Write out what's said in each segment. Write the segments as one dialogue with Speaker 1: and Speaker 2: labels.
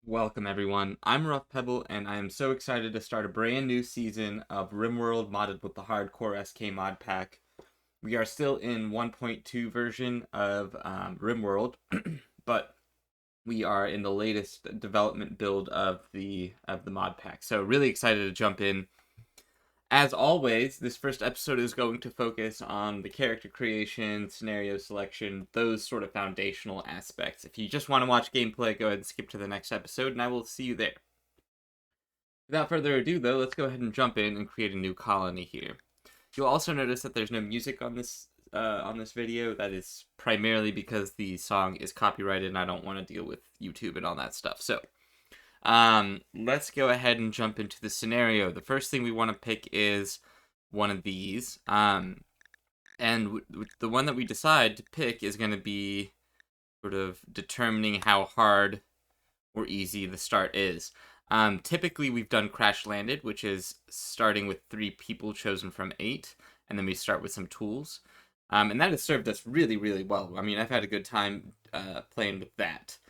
Speaker 1: Welcome everyone, I'm Rough Pebble, and I am so excited to start a brand new season of RimWorld modded with the Hardcore SK mod pack. We are still in 1.2 version of RimWorld, but we are in the latest development build of the mod pack. So really excited to jump in. As always, this first episode is going to focus on the character creation, scenario selection, those sort of foundational aspects. If you just want to watch gameplay, go ahead and skip to the next episode, and I will see you there. Without further ado, though, let's go ahead and jump in and create a new colony here. You'll also notice that there's no music on this video. That is primarily because the song is copyrighted, and I don't want to deal with YouTube and all that stuff. So, let's go ahead and jump into the scenario. The first thing we want to pick is one of these. And the one that we decide to pick is going to be sort of determining how hard or easy the start is. Typically, we've done Crash Landed, which is starting with 3 people chosen from 8, and then we start with some tools. And that has served us really, really well. I mean, I've had a good time playing with that.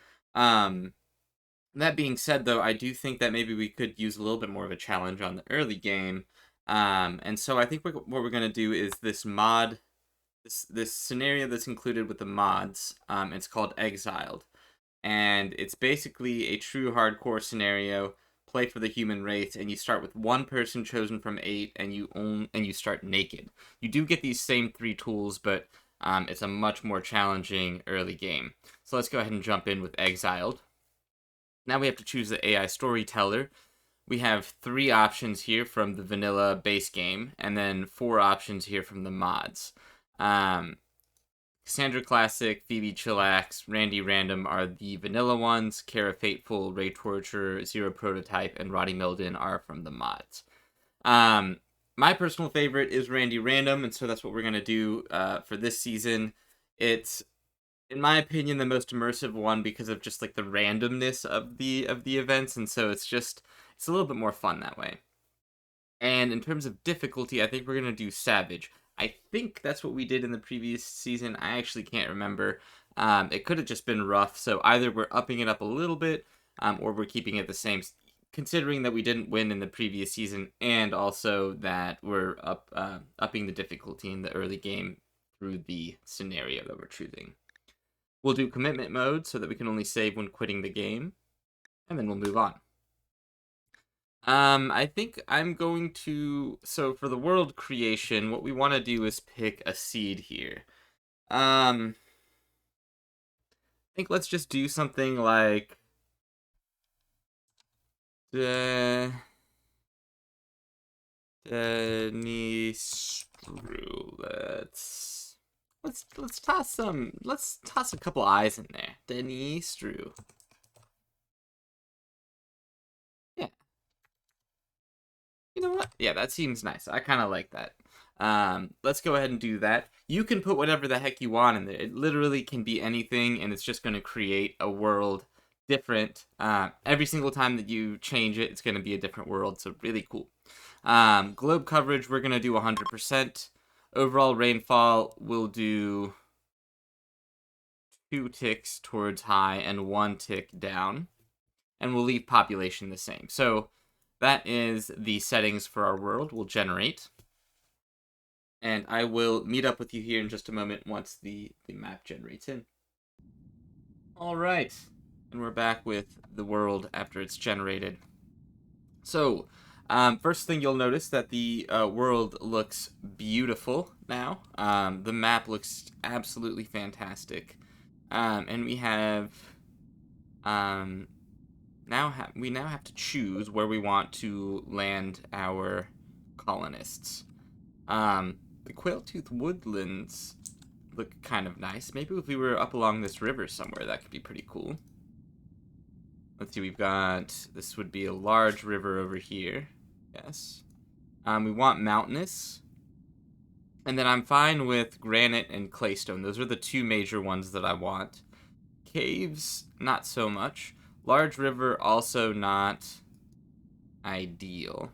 Speaker 1: That being said, though, I do think that maybe we could use a little bit more of a challenge on the early game. And so I think what we're going to do is this mod, this scenario that's included with the mods, it's called Exiled. And it's basically a true hardcore scenario, play for the human race, and you start with 1 person chosen from 8, and you start naked. You do get these same 3 tools, but it's a much more challenging early game. So let's go ahead and jump in with Exiled. Now we have to choose the AI storyteller. We have 3 options here from the vanilla base game, and then 4 options here from the mods. Cassandra Classic, Phoebe Chillax, Randy Random are the vanilla ones. Kara Fateful, Ray Torture, Zero Prototype, and Roddy Milden are from the mods. My personal favorite is Randy Random, and so that's what we're going to do for this season. It's, in my opinion, the most immersive one because of just like the randomness of the events, and so it's a little bit more fun that way. And in terms of difficulty, I think we're going to do Savage. I think that's what we did in the previous season. I actually can't remember. It could have just been rough, so either we're upping it up a little bit, or we're keeping it the same, considering that we didn't win in the previous season, and also that we're upping the difficulty in the early game through the scenario that we're choosing. We'll do commitment mode so that we can only save when quitting the game, and then we'll move on. I think I'm going to, so for the world creation, what we want to do is pick a seed here. I think let's just do something like Denistru. Let's toss a couple eyes in there. Denistru. You know what? Yeah, that seems nice. I kind of like that. Let's go ahead and do that. You can put whatever the heck you want in there. It literally can be anything, and it's just going to create a world different. Every single time that you change it, it's going to be a different world, so really cool. Globe coverage, we're going to do 100%. Overall rainfall, we'll do 2 ticks towards high and 1 tick down. And we'll leave population the same. So that is the settings for our world we'll generate. And I will meet up with you here in just a moment once the map generates in. Alright, and we're back with the world after it's generated. So, first thing you'll notice that the world looks beautiful now. The map looks absolutely fantastic. And we have... we now have to choose where we want to land our colonists. The Quailtooth Woodlands look kind of nice. Maybe if we were up along this river somewhere, that could be pretty cool. Let's see, we've got... This would be a large river over here. Yes. We want mountainous. And then I'm fine with granite and claystone. Those are the 2 major ones that I want. Caves, not so much. Large river, also not ideal.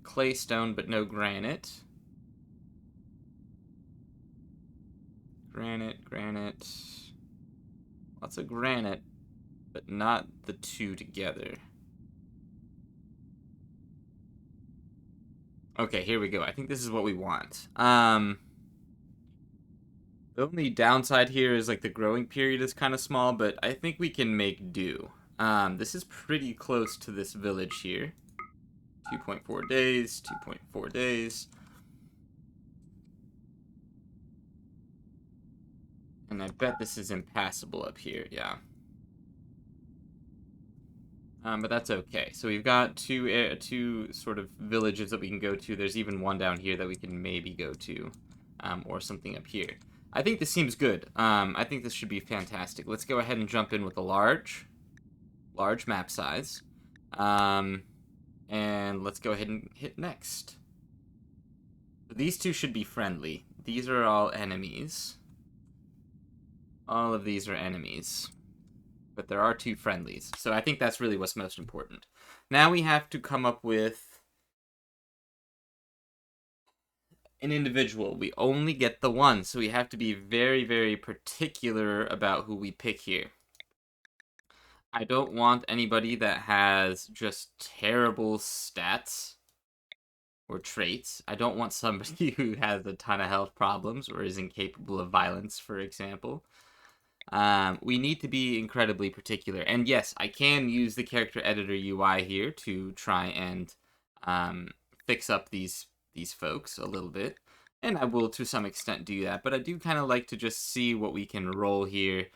Speaker 1: Claystone, but no granite. Granite. Lots of granite, but not the two together. Okay, here we go. I think this is what we want. The only downside here is like the growing period is kind of small, but I think we can make do. This is pretty close to this village here. 2.4 days, 2.4 days. And I bet this is impassable up here, yeah. But that's okay. So we've got two sort of villages that we can go to. There's even one down here that we can maybe go to, or something up here. I think this seems good. I think this should be fantastic. Let's go ahead and jump in with a large map size. And let's go ahead and hit next. These two should be friendly. These are all enemies. All of these are enemies. But there are two friendlies. So I think that's really what's most important. Now we have to come up with an individual. We only get the one, so we have to be very, very particular about who we pick here. I don't want anybody that has just terrible stats or traits. I don't want somebody who has a ton of health problems or is incapable of violence, for example. We need to be incredibly particular. And yes, I can use the character editor UI here to try and fix up these folks a little bit. And I will to some extent do that. But I do kind of like to just see what we can roll here.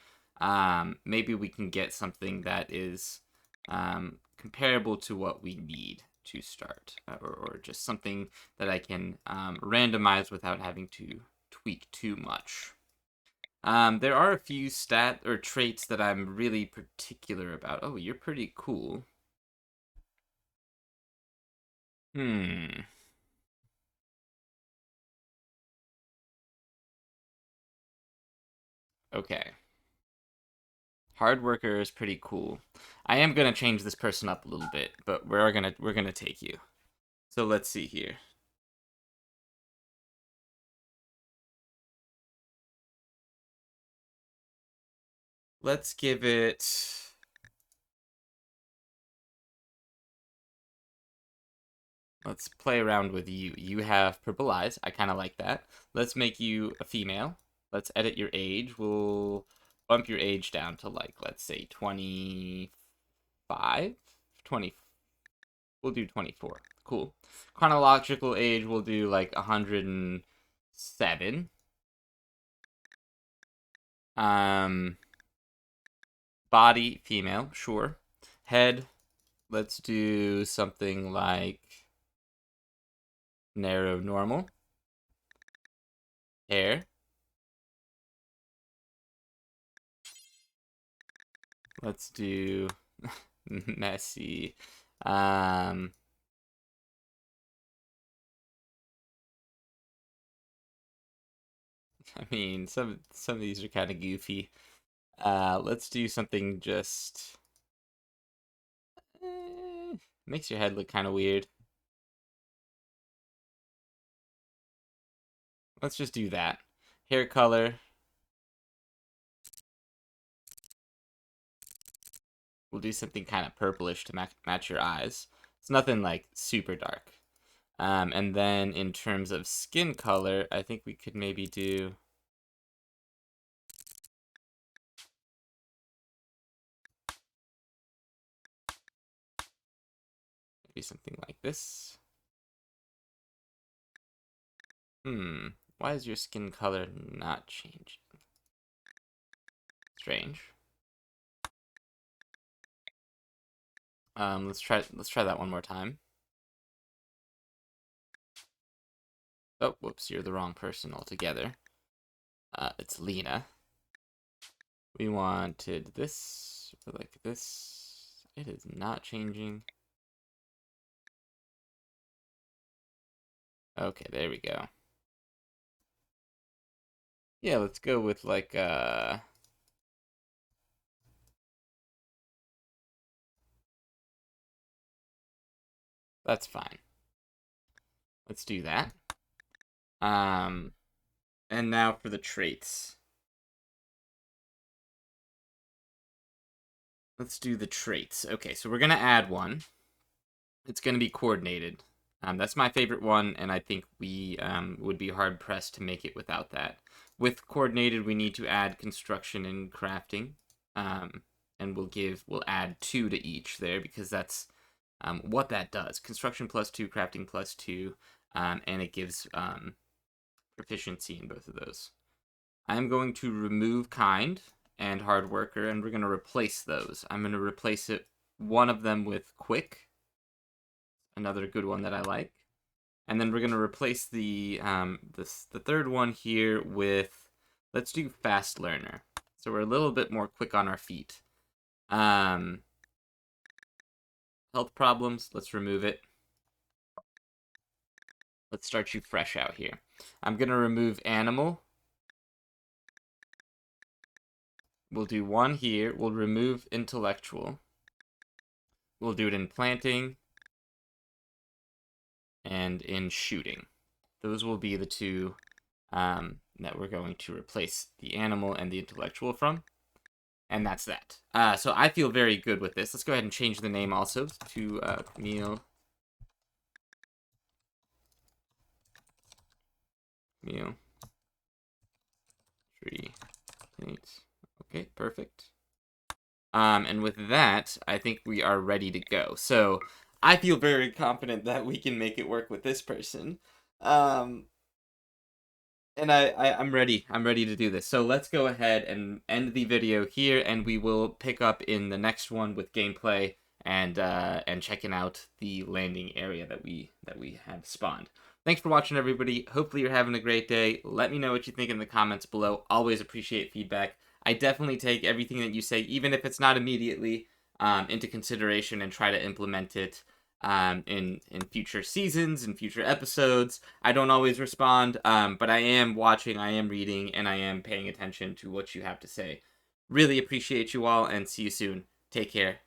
Speaker 1: Maybe we can get something that is comparable to what we need to start. Or just something that I can randomize without having to tweak too much. There are a few stat or traits that I'm really particular about. Oh, you're pretty cool. Okay. Hard worker is pretty cool. I am gonna change this person up a little bit, but we're gonna take you. So let's see here. Let's give it. Let's play around with you. You have purple eyes. I kind of like that. Let's make you a female. Let's edit your age. We'll bump your age down to like, let's say 25? 20. We'll do 24. Cool. Chronological age, we'll do like 107. Body, female, sure. Head, let's do something like narrow normal. Hair. Let's do messy. I mean, some of these are kind of goofy. Let's do something just makes your head look kind of weird. Let's just do that. Hair color. We'll do something kind of purplish to match your eyes. It's nothing like super dark. And then in terms of skin color, I think we could maybe do maybe something like this. Why is your skin color not changing? Strange. Let's try that one more time. Oh, whoops, you're the wrong person altogether. It's Lena. We wanted this, like this. It is not changing. Okay, there we go. Yeah, let's go with like, that's fine. Let's do that. And now for the traits. let's do the traits. Okay, so we're going to add one. It's going to be coordinated. That's my favorite one, and I think we would be hard-pressed to make it without that. With coordinated, we need to add construction and crafting, and we'll add 2 to each there, because that's what that does. Construction +2, crafting +2, and it gives proficiency in both of those. I'm going to remove kind and hard worker, and we're going to replace those. I'm going to replace one of them with quick, another good one that I like. And then we're going to replace the third one here with, let's do fast learner. So we're a little bit more quick on our feet. Health problems, let's remove it. Let's start you fresh out here. I'm going to remove animal. We'll do 1 here. We'll remove intellectual. We'll do it in planting and in shooting. Those will be the 2 that we're going to replace the animal and the intellectual from. And that's that. So I feel very good with this. Let's go ahead and change the name also to meal tree plates. Okay, perfect. And with that, I think we are ready to go. So I feel very confident that we can make it work with this person. And I'm ready. I'm ready to do this. So let's go ahead and end the video here, and we will pick up in the next one with gameplay and checking out the landing area that we have spawned. Thanks for watching, everybody. Hopefully you're having a great day. Let me know what you think in the comments below. Always appreciate feedback. I definitely take everything that you say, even if it's not immediately, into consideration and try to implement it in future seasons, in future episodes. I don't always respond, but I am watching, I am reading, and I am paying attention to what you have to say. Really appreciate you all, and see you soon. Take care.